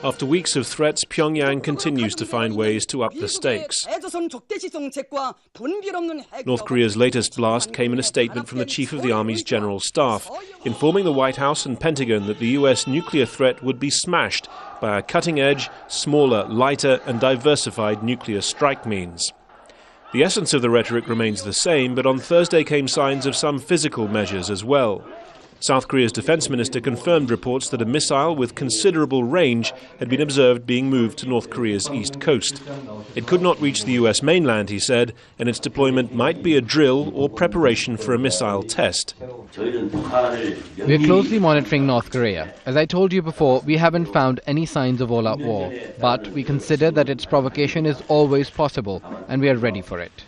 After weeks of threats, Pyongyang continues to find ways to up the stakes. North Korea's latest blast came in a statement from the Chief of the Army's General Staff, informing the White House and Pentagon that the US nuclear threat would be smashed by a cutting-edge, smaller, lighter and diversified nuclear strike means. The essence of the rhetoric remains the same, but on Thursday came signs of some physical measures as well. South Korea's defense minister confirmed reports that a missile with considerable range had been observed being moved to North Korea's east coast. It could not reach the US mainland, he said, and its deployment might be a drill or preparation for a missile test. We are closely monitoring North Korea. As I told you before, we haven't found any signs of all-out war, but we consider that its provocation is always possible, and we are ready for it.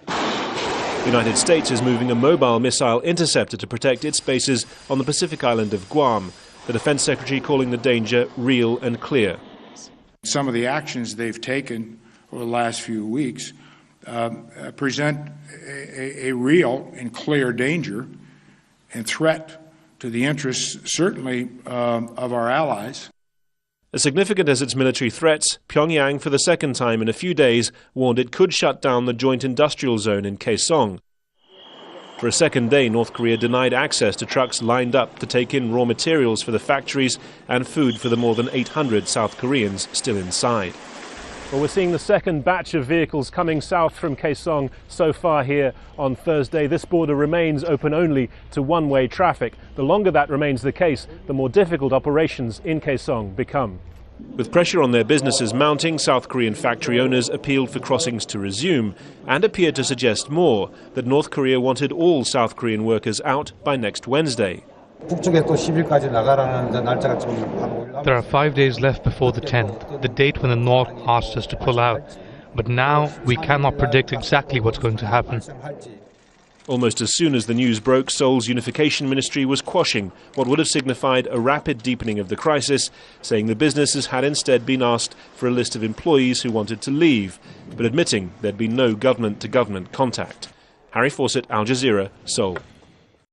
The United States is moving a mobile missile interceptor to protect its bases on the Pacific island of Guam, the Defense Secretary calling the danger real and clear. Some of the actions they've taken over the last few weeks present a real and clear danger and threat to the interests, certainly, of our allies. As significant as its military threats, Pyongyang, for the second time in a few days, warned it could shut down the joint industrial zone in Kaesong. For a second day, North Korea denied access to trucks lined up to take in raw materials for the factories and food for the more than 800 South Koreans still inside. Well, we're seeing the second batch of vehicles coming south from Kaesong so far here on Thursday. This border remains open only to one-way traffic. The longer that remains the case, the more difficult operations in Kaesong become. With pressure on their businesses mounting, South Korean factory owners appealed for crossings to resume and appeared to suggest more, that North Korea wanted all South Korean workers out by next Wednesday. There are 5 days left before the 10th, the date when the North asked us to pull out. But now we cannot predict exactly what's going to happen. Almost as soon as the news broke, Seoul's Unification Ministry was quashing what would have signified a rapid deepening of the crisis, saying the businesses had instead been asked for a list of employees who wanted to leave, but admitting there'd been no government-to-government contact. Harry Fawcett, Al Jazeera, Seoul.